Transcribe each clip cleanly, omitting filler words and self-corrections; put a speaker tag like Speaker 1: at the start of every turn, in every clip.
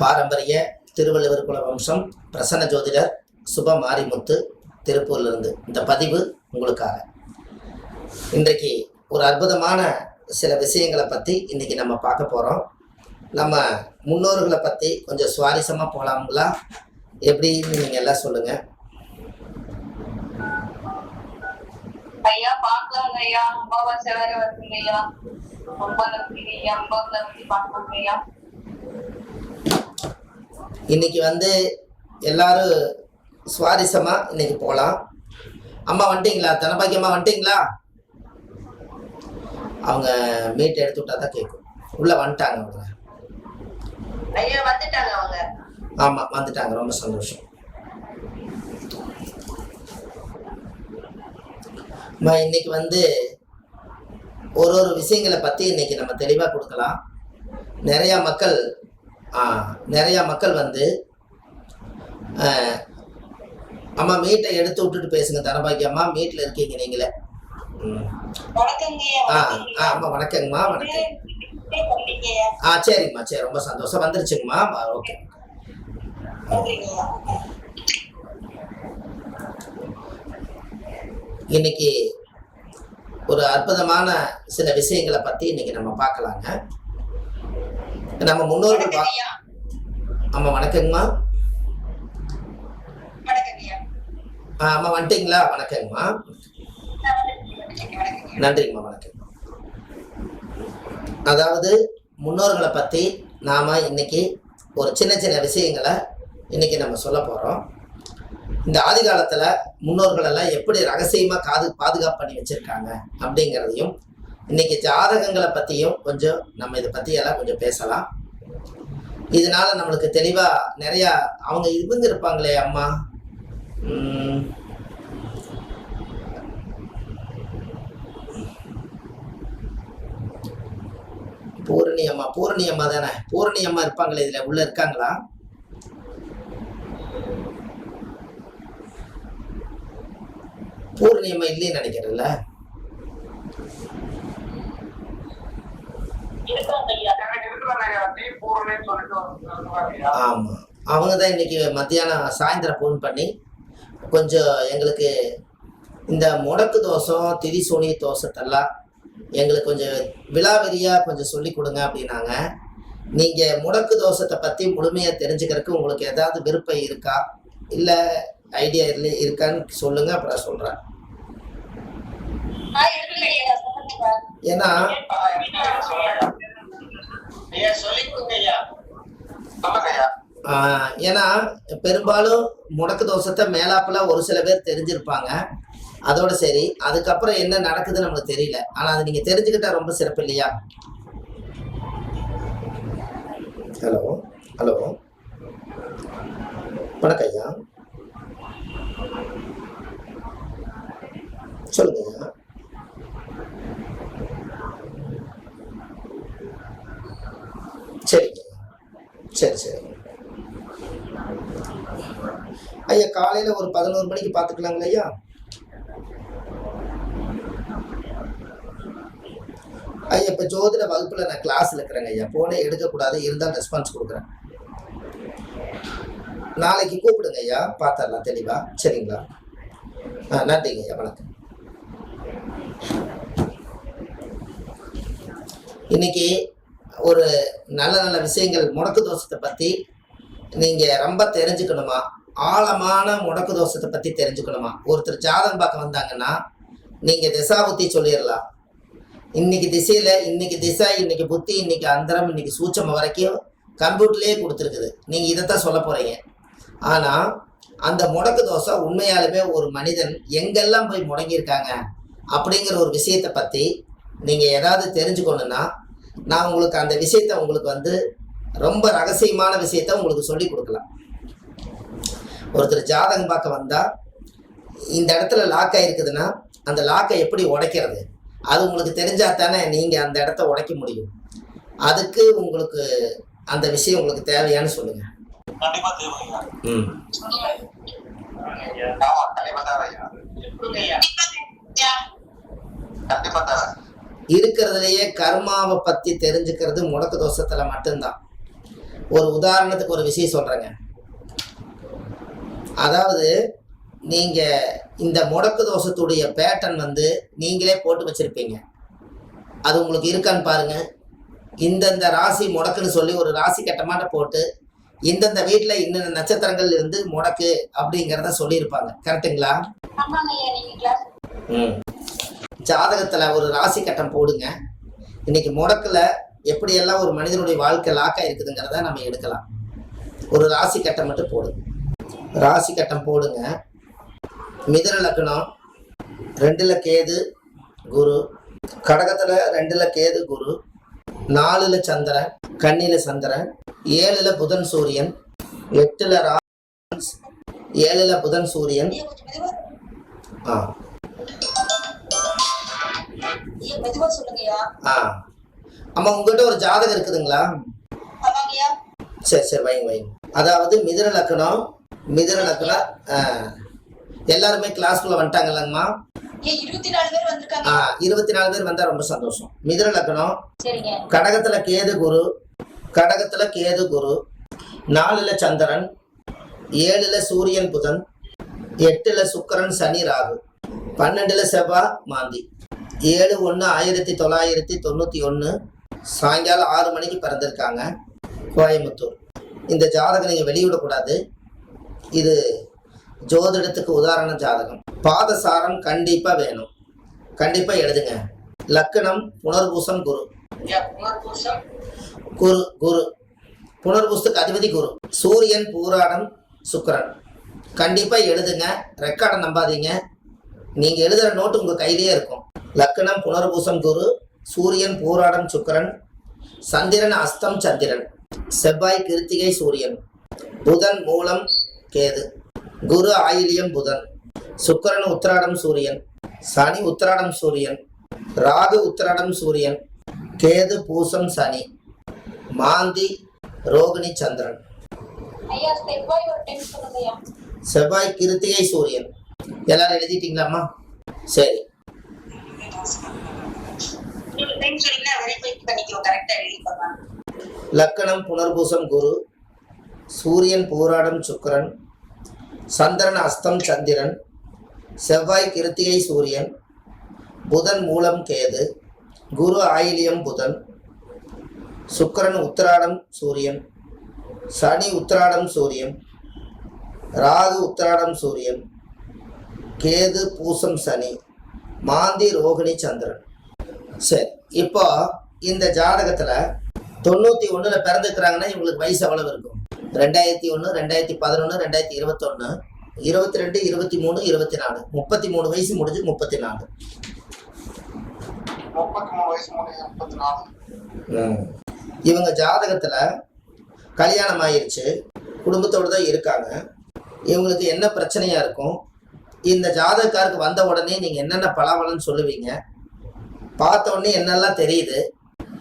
Speaker 1: பாரம்பரிய திருவள்ளுவர் குல வம்சம் பிரசன்ன ஜோதிடர் சுப மாரிமுத்து திருப்பூர்லேருந்து இந்த பதிவு உங்களுக்காக. இன்றைக்கு ஒரு அற்புதமான சில விஷயங்களை பற்றி இன்றைக்கி நம்ம பார்க்க போகிறோம். நம்ம முன்னோர்களை பற்றி கொஞ்சம் சுவாரஸ்யமாக போகலாங்களா? எப்படின்னு நீங்கள் எல்லாம் சொல்லுங்கள்.
Speaker 2: ஐயா பார்க்கலாங்க ஐயா. அமாவாசை வேற வருதுங்க ஐயா. ரொம்ப நன்றி ஐயா. ரொம்ப நன்றி. பார்க்கலாங்க ஐயா.
Speaker 1: இன்னைக்கு எல்லாரும் சுவாரஸ்யமா இன்னைக்கு போகலாம். அம்மா வந்துட்டீங்களா? தனபாக்கியம்மா வந்துட்டீங்களா? அவங்க மீட் எடுத்து விட்டா தான் கேட்கும். உள்ள வந்துட்டாங்க அவங்க.
Speaker 2: ஐயா வந்துட்டாங்க அவங்க.
Speaker 1: ஆமா வந்துட்டாங்க. ரொம்ப சந்தோஷம். இன்னைக்கு ஒரு விஷயங்களை பற்றி இன்னைக்கு நம்ம தெளிவாக கொடுக்கலாம். நிறையா மக்கள் அம்மா மீட்டை எடுத்து விட்டுட்டு பேசுங்க. தனபாக்கி அம்மா மீட்டில் இருக்கீங்க நீங்களே. ஆமா வணக்கங்கம்மா. வணக்கம். சரிங்கம்மா. சரி, ரொம்ப சந்தோஷம். வந்துருச்சுங்கம்மா. ஓகே. இன்னைக்கு ஒரு அற்புதமான சில விஷயங்களை பத்தி இன்னைக்கு நம்ம பார்க்கலாங்க. நம்ம முன்னோர்கள் அம்மா வணக்கங்கம்மா. அம்மா வந்துட்டீங்களா? வணக்கங்கம்மா. நன்றிங்கம்மா. வணக்கம். அதாவது முன்னோர்களை பத்தி நாம இன்னைக்கு ஒரு சின்ன சின்ன விஷயங்களை இன்னைக்கு நம்ம சொல்ல போறோம். இந்த ஆதி காலத்துல முன்னோர்கள் எல்லாம் எப்படி ரகசியமா பாதுகாப்பு பண்ணி வச்சிருக்காங்க அப்படிங்கிறதையும் இன்னைக்கு ஜாதகங்களை பத்தியும் கொஞ்சம் நம்ம இதை பத்தி எல்லாம் கொஞ்சம் பேசலாம். இதனால நம்மளுக்கு தெளிவா நிறைய அவங்க இருப்பாங்களே அம்மா, பூரணி அம்மா தானே? பூரணி அம்மா இருப்பாங்களே, இதுல உள்ள இருக்காங்களா? பூர்ணியம்மா இல்லைன்னு நினைக்கிறேன்ல. ஆமா, அவங்கதான் இன்னைக்கு மத்தியானம் சாயந்தரம் போன் பண்ணி கொஞ்சம் எங்களுக்கு இந்த முடக்கு தோஷம் திதி சோனி தோஷத்தெல்லாம் எங்களுக்கு கொஞ்சம் விலாவரியா கொஞ்சம் சொல்லி கொடுங்க அப்படின்னாங்க. நீங்க முடக்கு தோஷத்தை பத்தி முழுமையா தெரிஞ்சுக்கிறதுக்கு உங்களுக்கு ஏதாவது விருப்பம் இருக்கா, இல்ல ஐடியா இருக்கான்னு சொல்லுங்க, அப்புறம் சொல்றேன். ஏன்னா பெரும்பாலும் முடக்கு தோஷத்தை மேலாப்புல ஒரு சில பேர் தெரிஞ்சிருப்பாங்க. அதோட சரி, அதுக்கப்புறம் என்ன நடக்குதுன்னு நம்மளுக்கு தெரியல. ஆனா அது நீங்க தெரிஞ்சுக்கிட்டா ரொம்ப சிறப்பு இல்லையா? ஹலோ ஹலோ வணக்கம் ஐயா. சொல்லுங்க ஐயா. சரிங்க. சரி சரி ஐயா. காலையில ஒரு 11 மணிக்கு பார்த்துக்கலாங்களா ஐயா? ஐயா இப்ப ஜோதிட வகுப்புல நான் கிளாஸ்ல இருக்கிறேங்க ஐயா. போனே எடுக்கக்கூடாது, இருந்தால் ரெஸ்பான்ஸ் கொடுக்குறேன். நாளைக்கு கூப்பிடுங்க ஐயா, பார்த்துடலாம் தெளிவா. சரிங்களா? நன்றிங்க ஐயா. வணக்கம். இன்னைக்கு ஒரு நல்ல நல்ல விஷயங்கள் முடக்கு தோஷத்தை பத்தி நீங்க ரொம்ப தெரிஞ்சுக்கணுமா, ஆழமான முடக்கு தோஷத்தை பத்தி தெரிஞ்சுக்கணுமா, ஒருத்தர் ஜாதகம் பார்க்க வந்தாங்கன்னா நீங்க திசாபுத்தி சொல்லிடலாம். இன்னைக்கு திசையில இன்னைக்கு திசை, இன்னைக்கு புத்தி, இன்னைக்கு அந்தரம், இன்னைக்கு சூட்சமம் வரைக்கும் கம்ப்யூட்டர்லயே கொடுத்துருக்குது. நீங்க இதைத்தான் சொல்ல போறீங்க. ஆனா அந்த முடக்கு தோஷம் உண்மையாலுமே ஒரு மனிதன் எங்கெல்லாம் போய் முடங்கியிருக்காங்க அப்படிங்கிற ஒரு விஷயத்தை பத்தி நீங்க ஏதாவது தெரிஞ்சுக்கணும்னா நான் உங்களுக்கு அந்த விஷயத்த உங்களுக்கு ரொம்ப ரகசியமான விஷயத்த உங்களுக்கு சொல்லி கொடுக்கலாம். ஒருத்தர் ஜாதகம் பார்க்க வந்தா இந்த இடத்துல லாக் ஆயிருக்குதுன்னா அந்த லாக்கை எப்படி உடைக்கிறது, அது உங்களுக்கு தெரிஞ்சா தானே நீங்க அந்த இடத்த உடைக்க முடியும். அதுக்கு உங்களுக்கு அந்த விஷயம் உங்களுக்கு தேவையான்னு சொல்லுங்க. இருக்கிறதுலயே கர்மாவை பத்தி தெரிஞ்சுக்கிறது முடக்கு தோஷத்துல மட்டும்தான். ஒரு உதாரணத்துக்கு ஒரு விஷயம் சொல்றேங்க. அதாவது நீங்க இந்த முடக்கு தோஷத்துடைய பேட்டர்ன் வந்து நீங்களே போட்டு வச்சிருப்பீங்க. அது உங்களுக்கு இருக்கான்னு பாருங்க. இந்தந்த ராசி முடக்குன்னு சொல்லி ஒரு ராசி கட்டமாட்ட போட்டு இந்தந்த வீட்டுல இன்னென்ன நட்சத்திரங்கள் இருந்து முடக்கு அப்படிங்கிறத சொல்லியிருப்பாங்க. கரெக்டுங்களா? ஜாதகத்துல ஒரு ராசி கட்டம் போடுங்க. இன்னைக்கு முடக்குல எப்படியெல்லாம் ஒரு மனிதனுடைய வாழ்க்கை லாக்கா இருக்குதுங்கிறத நம்ம எடுக்கலாம். ஒரு ராசி கட்டம் மட்டும் போடுங்க. ராசி கட்டம் போடுங்க. மிதுன லக்னம் 2ல கேது குரு, கடகத்துல 2ல கேது குரு, 4ல சந்திரன், கன்னியில சந்திரன், 7ல புதன் சூரியன், 8ல 7ல புதன் சூரியன். அம்மா உங்ககிட்ட ஒரு ஜாதகம் இருக்குதுங்களா? சரி சரி வைங்க வைங்க. அதாவது மிதுன லக்னம் எல்லாருமே கிளாஸ்க்குள்ள வந்துட்டாங்கல்லங்கம்மா? 24 பேர் வந்தா ரொம்ப சந்தோஷம். மிதுன லக்னம், கடகத்துல கேது குரு, 4ல சந்திரன், 7ல சூரியன் புதன், 8ல சுக்கிரன் சனி ராகு, 12ல செவ்வாய் மாந்தி. 7/1/1991 சாயங்காலம் 6 மணிக்கு பிறந்திருக்காங்க, கோயம்புத்தூர். இந்த ஜாதகம் நீங்க வெளியிடக்கூடாது. இது ஜோதிடத்துக்கு உதாரண ஜாதகம். பாதசாரம் கண்டிப்பா வேணும். கண்டிப்பா எழுதுங்க. லக்னம் புனர்பூசம் குரு. புனர்பூசத்துக்கு அதிபதி குரு. சூரியன் பூராடம் சுக்கிரன். கண்டிப்பா எழுதுங்க. ரெக்கார்டை நம்பாதீங்க. நீங்க எழுதுற நோட்டு உங்க கையிலேயே இருக்கும். லக்னம் புனர்பூசம் குரு, சூரியன் பூராடம் சுக்கிரன், சந்திரன் அஸ்தம் சந்திரன், செவ்வாய் கிருத்திகை சூரியன், புதன் மூலம் கேது, குரு ஆயிலியம் புதன், சுக்கிரன் உத்திராடம் சூரியன், சனி உத்திராடம் சூரியன், ராகு உத்திராடம் சூரியன், கேது பூசம் சனி, மாந்தி ரோகிணி சந்திரன், செவ்வாய் கிருத்திகை சூரியன். எல்லாரும் எழுதிட்டீங்களாம்மா? சரி. லக்னம் புனர்பூசம் குரு, சூரியன் பூராடம் சுக்கிரன், சந்திரன் அஸ்தம் சந்திரன், செவ்வாய் கிருத்திகை சூரியன், புதன் மூலம் கேது, குரு ஆயிலியம் புதன், சுக்கிரன் உத்திராடம் சூரியன், சனி உத்திராடம் சூரியன், ராகு உத்திராடம் சூரியன், கேது பூசம் சனி, மாந்தி ரோகிணி சந்திரன். சரி, இப்போ இந்த ஜாதகத்துல 91ல பிறந்துக்கிறாங்கன்னா இவங்களுக்கு வயசு எவ்வளவு இருக்கும்? 2001, 2011, 2021, 22, 23, 24, 33 வயசு முடிஞ்சு 34. இவங்க ஜாதகத்துல கல்யாணம் ஆயிருச்சு, குடும்பத்தோடு தான் இருக்காங்க. இவங்களுக்கு என்ன பிரச்சனையா இருக்கும்? இந்த ஜாதகக்காருக்கு வந்த உடனே நீங்க என்னென்ன பலாபலன்னு சொல்லுவீங்க? பார்த்த உடனே என்னெல்லாம் தெரியுது?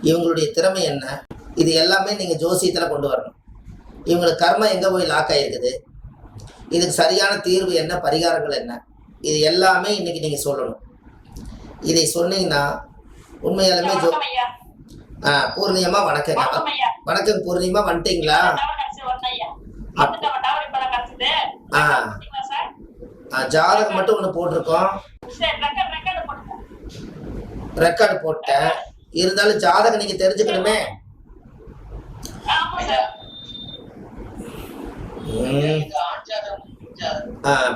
Speaker 1: இவங்களுடைய திறமை என்ன? இது எல்லாமே நீங்க ஜோசியத்துல கொண்டு வரணும். இவங்களுக்கு கர்மா எங்க போய் லாக் ஆயிருக்குது, இதுக்கு சரியான தீர்வு என்ன, பரிகாரங்கள் என்ன, இது எல்லாமே இன்னைக்கு நீங்க சொல்லணும். இதை சொன்னீங்கன்னா உண்மையாலுமே பூர்ணியமா வணக்கங்க. வணக்கம் பூர்ணிமா, வந்துட்டீங்களா? ஜாதகம் மட்டும் ஒண்ணு போட்டிருக்கோம், ரெக்கார்டு போட்டேன். இருந்தாலும் ஜாதகம் நீங்க தெரிஞ்சுக்கணுமே.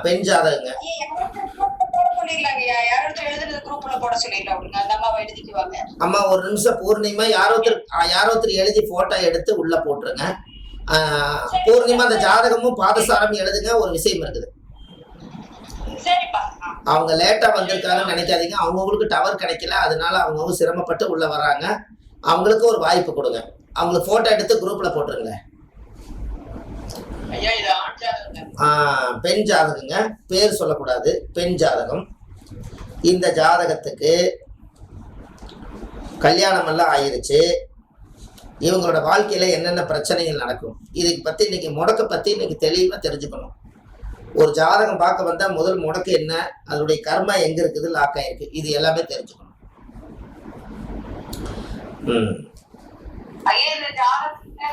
Speaker 1: பெண் ஜாதகங்க. அம்மா ஒரு நிமிஷம் பூர்ணிமா, யாரோ ஒருத்தர் எழுதி போட்டோ எடுத்து உள்ள போட்டுருங்க. பூர்ணிமா அந்த ஜாதகமும் பாதசாரம் எழுதுங்க. ஒரு விஷயம் இருக்குது, அவங்க லேட்டா வந்திருக்காங்கன்னு நினைக்காதீங்க. அவங்களுக்கு டவர் கிடைக்கல, அதனால அவங்க சிரமப்பட்டு உள்ள வர்றாங்க. அவங்களுக்கு ஒரு வாய்ப்பு கொடுங்க. அவங்களுக்கு போட்டோ எடுத்து குரூப்ல போட்டுருங்க. பெண் ஜாதகங்க, பேர் சொல்லக்கூடாது, பெண் ஜாதகம். இந்த ஜாதகத்துக்கு கல்யாணம் எல்லாம் ஆயிருச்சு. இவங்களோட வாழ்க்கையில என்னென்ன பிரச்சனைகள் நடக்கும், இதை பத்தி இன்னைக்கு முடக்க பத்தி இன்னைக்கு தெளிவா தெரிஞ்சுக்கணும். ஒரு ஜாதகம் பார்க்க வந்தா முதல் முடக்கு என்ன, அதனுடைய கர்மா எங்க இருக்குது, லாக் ஆயிருக்கு, இது எல்லாமே தெரிஞ்சுக்கணும்.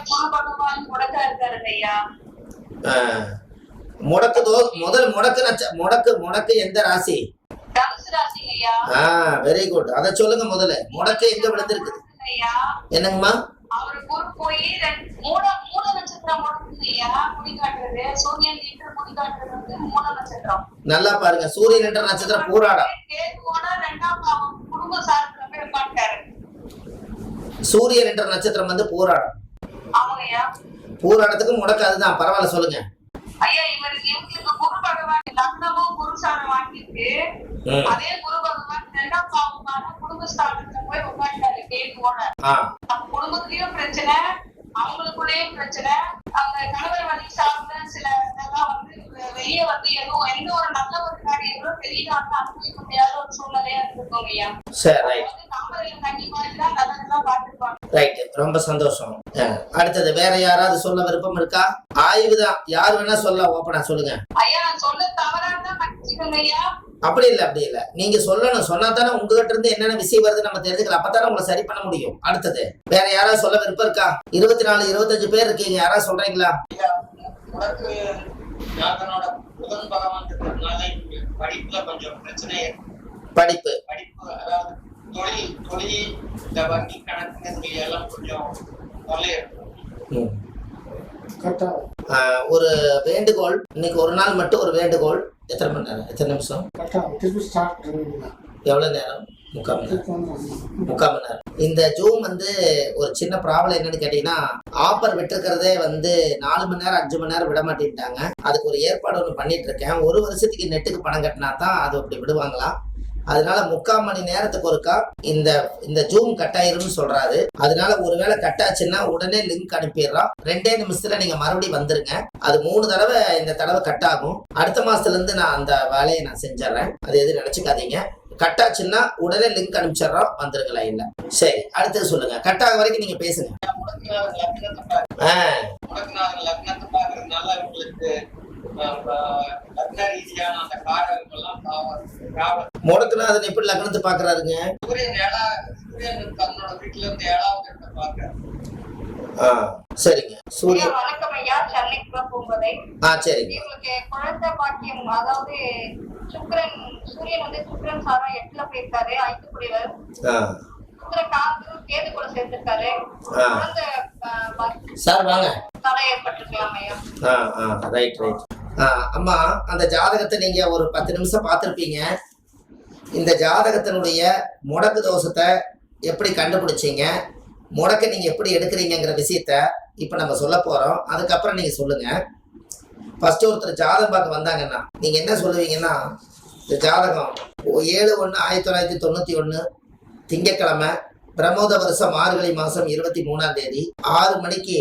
Speaker 2: குரு பகவான் முடக்கா இருக்காருங்க ஐயா.
Speaker 1: ஆஹ் முதல் முடக்கு எந்த ராசி?
Speaker 2: தனுசு ராசிங்க ஐயா.
Speaker 1: Very good. அத சொல்லுங்க முதல்ல. முடக்கு எங்க விழுந்திருக்குது
Speaker 2: ஐயா?
Speaker 1: என்னங்கம்மா?
Speaker 2: அவரு குரு போய் மூல நட்சத்திரம் முடக்குங்க ஐயா. முடி காட்டுறது சூரியன் என்ற முடி காட்டுறது வந்து மூல நட்சத்திரம்.
Speaker 1: நல்லா பாருங்க, சூரியன் என்ற நட்சத்திரம் பூராடம்.
Speaker 2: கேதுவோட 2ஆம் பாவம் குடும்ப சாரத்துல போய் உட்கார்ந்தாரு.
Speaker 1: சூரியன் என்ற நட்சத்திரம் வந்து பூராடம்.
Speaker 2: ஆமாங்க ஐயா.
Speaker 1: பூராடத்துக்கு முடக்கு அதுதான். பரவாயில்ல, சொல்லுங்க
Speaker 2: ஐயா. இவங்களுக்கு குரு பகவான் லக்னமும் குரு சாரம் வாங்கிட்டு அதே குரு பகவான் 2ஆம் பாவமான குடும்பஸ்தானத்துல போய் உட்கார்ந்தாரு கேதுவோட. குடும்பத்திலயும் பிரச்சனை, அவங்களுக்குள்ளேயும் பிரச்சனை, அவங்க கணவர் வழி சார்ந்த சில இதெல்லாம் வந்து வெளியே வந்து எந்த ஒரு நல்ல ஒரு காரியங்களும் பெரியதாக அனுபவிக்க முடியாத ஒரு சூழ்நிலையா இருந்திருக்கோங்க ஐயா.
Speaker 1: ரொம்ப சந்தோஷம். அடுத்தது வேற யாராவது சொல்ல விருப்பம் இருக்கா? ஆய்வுதான், யார் வேணா சொல்ல, ஓப்பனா சொல்லுங்க
Speaker 2: ஐயா. நான் சொல்ல தவறாதான் மன்னிச்சுக்கோங்க ஐயா.
Speaker 1: அப்படி இல்ல நீங்க சொல்லணும். சொன்னா தானே உங்ககிட்ட இருந்து என்னென்ன விஷயம் வருது நம்ம தெரிஞ்சுக்கலாம். அப்பதானே உங்களை சரி பண்ண முடியும். அடுத்தது வேற யாராவது சொல்ல விருப்பம் இருக்கா? 24 25 பேர் இருக்கீங்க, யாராவது சொல்றீங்களா?
Speaker 3: படிப்புல கொஞ்சம் பிரச்சனை.
Speaker 1: படிப்பு
Speaker 3: அதாவது தொழில் இந்த வங்கி கணக்கு எல்லாம் கொஞ்சம் தொல்லை.
Speaker 1: ஒரு வேண்டுகோள், இன்னைக்கு ஒரு நாள் மட்டும் ஒரு வேண்டுகோள். எத்தனை மணி நேரம், எத்தனை நிமிஷம், எவ்வளவு நேரம்? 3/4 மணி நேரம். இந்த ஜூம் வந்து ஒரு சின்ன ப்ராப்ளம் என்னன்னு கேட்டீங்கன்னா, ஆஃபர் விட்டுருக்கிறதே வந்து 4 மணி நேரம் 5 மணி நேரம் விட மாட்டேன்ட்டாங்க. அதுக்கு ஒரு ஏற்பாடு ஒன்று பண்ணிட்டு இருக்கேன். ஒரு வருஷத்துக்கு நெட்டுக்கு பணம் கட்டினா தான் அது அப்படி விடுவாங்களாம். அதனால 3/4 மணி நேரத்துக்கு ஒருக்கா இந்த ஜூம் கட் ஆயிரும்னு சொல்றாரு. அதனால ஒருவேளை கட் ஆச்சுன்னா உடனே லிங்க் அனுப்பிடுறோம். 2 நிமிஷத்துல நீங்க மறுபடியும் வந்துருங்க. அது 3 தடவை இந்த தடவை கட் ஆகும். அடுத்த மாசத்துல இருந்து நான் அந்த வேலையை நான் செஞ்சிடறேன். அது எதுவும் நினைச்சுக்காதீங்க. கட் ஆச்சுன்னா உடனே லிங்க் அனுப்பிச்சிடறோம், வந்துருங்களா? இல்ல சரி, அடுத்தது சொல்லுங்க. கட் ஆக வரைக்கும் நீங்க பேசுங்க. முடக்குநாதன் எப்படி லக்னத்தை பாக்குறாருங்க? சரிங்க. சூரியன்.
Speaker 2: வணக்கம் ஐயா. சென்னை பூங்கதை.
Speaker 1: சரிங்க.
Speaker 2: இவங்களுக்கு குழந்தை பாக்கியம், அதாவது சுக்கிரன், சூரியன் வந்து சுக்கிரன் சாரம் 8ல போயிருக்காரு, 5 குடிவர். கேது கூட சேர்த்திருக்காரு.
Speaker 1: சார் வாங்க.
Speaker 2: தடை ஏற்பட்டிருக்கலாம் ஐயா.
Speaker 1: ரைட். அம்மா, அந்த ஜாதகத்தை நீங்க ஒரு 10 நிமிஷம் பார்த்திருப்பீங்க. இந்த ஜாதகத்தினுடைய முடக்கு தோஷத்தை எப்படி கண்டுபிடிச்சீங்க, முடக்க நீங்க எப்படி எடுக்கிறீங்கிற விஷயத்த இப்ப நம்ம சொல்ல போறோம். அதுக்கப்புறம் நீங்க சொல்லுங்க. ஃபர்ஸ்ட் ஒருத்தர் ஜாதகம் பார்க்க வந்தாங்கன்னா நீங்க என்ன சொல்லுவீங்கன்னா, இந்த ஜாதகம் 7/1/1991 திங்கட்கிழமை, பிரமோத வருஷம் மார்கழி மாசம் 23ஆம் தேதி 6 மணிக்கு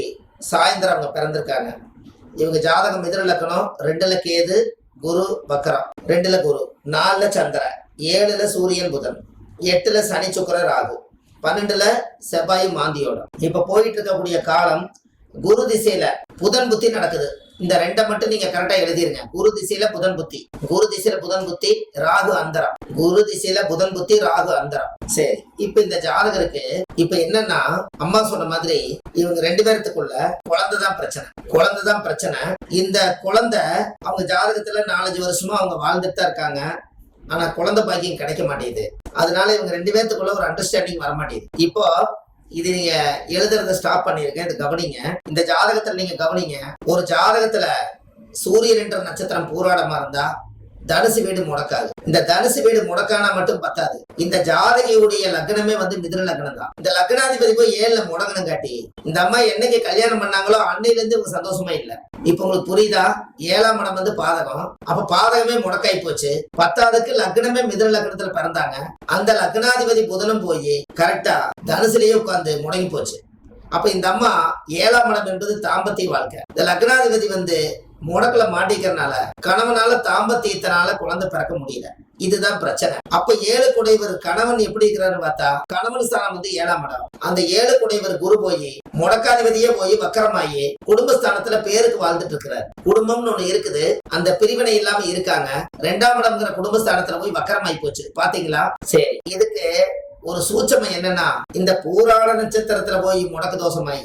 Speaker 1: சாயந்தரம் அவங்க பிறந்திருக்காங்க. இவங்க ஜாதகம் மிதுன லக்னம், 2ல கேது, குரு வக்கரம், 2ல குரு, 4ல சந்திரன், 7ல சூரியன் புதன், 8ல சனி சுக்கிர ராகு, 12ல செவ்வாய் மாந்தியோடம். இப்ப போயிட்டு இருக்கக்கூடிய காலம் குரு திசையில புதன் புத்தி நடக்குது. இந்த 2 மட்டும் நீங்க கரெக்டா எழுதிருங்க. குரு திசையில புதன் புத்தி, குரு திசையில புதன் புத்தி, ராகு அந்தரம், குரு திசையில புதன் புத்தி, ராகு அந்தரம். சரி, இப்ப இந்த ஜாதகருக்கு இப்ப என்னன்னா, அம்மா சொன்ன மாதிரி இவங்க 2 பேர்த்துக்குள்ள குழந்தைதான் பிரச்சனை. இந்த குழந்தை அவங்க ஜாதகத்துல 4-5 வருஷமா அவங்க வாழ்ந்துட்டு தான் இருக்காங்க. ஆனா குழந்தை பாக்கியம் கிடைக்க மாட்டேங்குது. அதனால இவங்க 2 பேர்த்துக்குள்ள ஒரு அண்டர்ஸ்டாண்டிங் வர மாட்டேங்குது. இப்போ இது நீங்க எழுதுறத ஸ்டாப் பண்ணிருக்கேன். இது கவனிங்க. இந்த ஜாதகத்துல நீங்க கவனிங்க. ஒரு ஜாதகத்துல சூரியன் என்ற நட்சத்திரம் பூராடமா இருந்தா தனுசு வீடு முடக்காது. இந்த தனுசு வீடு முடக்கானா மட்டும் பத்தாது, இந்த ஜாதகியுடைய லக்னமே வந்து மிதுன லக்னம் தான். இந்த லக்னாதிபதி போய் 7ல முடங்கணும் காட்டி இந்த அம்மா என்னைக்கு கல்யாணம் பண்ணாங்களோ அன்னையில இருந்து இவங்க சந்தோஷமா இல்ல. இப்ப உங்களுக்கு புரியுதா? 7ஆம் இடம் வந்து பாதகம். அப்ப பாதகமே முடக்காய் போச்சு. 10ஆவதுக்கு லக்னமே மிதுன லக்னத்துல பிறந்தாங்க. அந்த லக்னாதிபதி புதனும் போய் கரெக்டா தனுசுலயே உட்கார்ந்து முடங்கி போச்சு. அப்ப இந்த அம்மா 7ஆம் இடம் என்பது தாம்பத்திய வாழ்க்கை. இந்த லக்னாதிபதி வந்து முடக்குல மாட்டிக்கிறனால கணவனால தாம்பத்தியத்தினால குழந்தை பிறக்க முடியல. இதுதான் பிரச்சனை. அப்ப 7 குடைவர் கணவன் எப்படி இருக்கிறாருன்னு பார்த்தா, கணவன் ஸ்தானம் வந்து 7ஆம் இடம். அந்த 7 குடைவர் குரு போய் முடக்காதிபதியே போய் வக்கரமாயி குடும்பஸ்தானத்துல பேருக்கு வாழ்ந்துட்டு இருக்கிறார். குடும்பம்னு ஒண்ணு இருக்குது, அந்த பிரிவினை இல்லாம இருக்காங்க. 2ஆம் இடம்ங்கிற குடும்பஸ்தானத்துல போய் வக்கரமாயி போச்சு. பாத்தீங்களா? சரி, இதுக்கு ஒரு சூட்சமம் என்னன்னா, இந்த பூராட நட்சத்திரத்துல போய் முடக்கு தோஷமாயி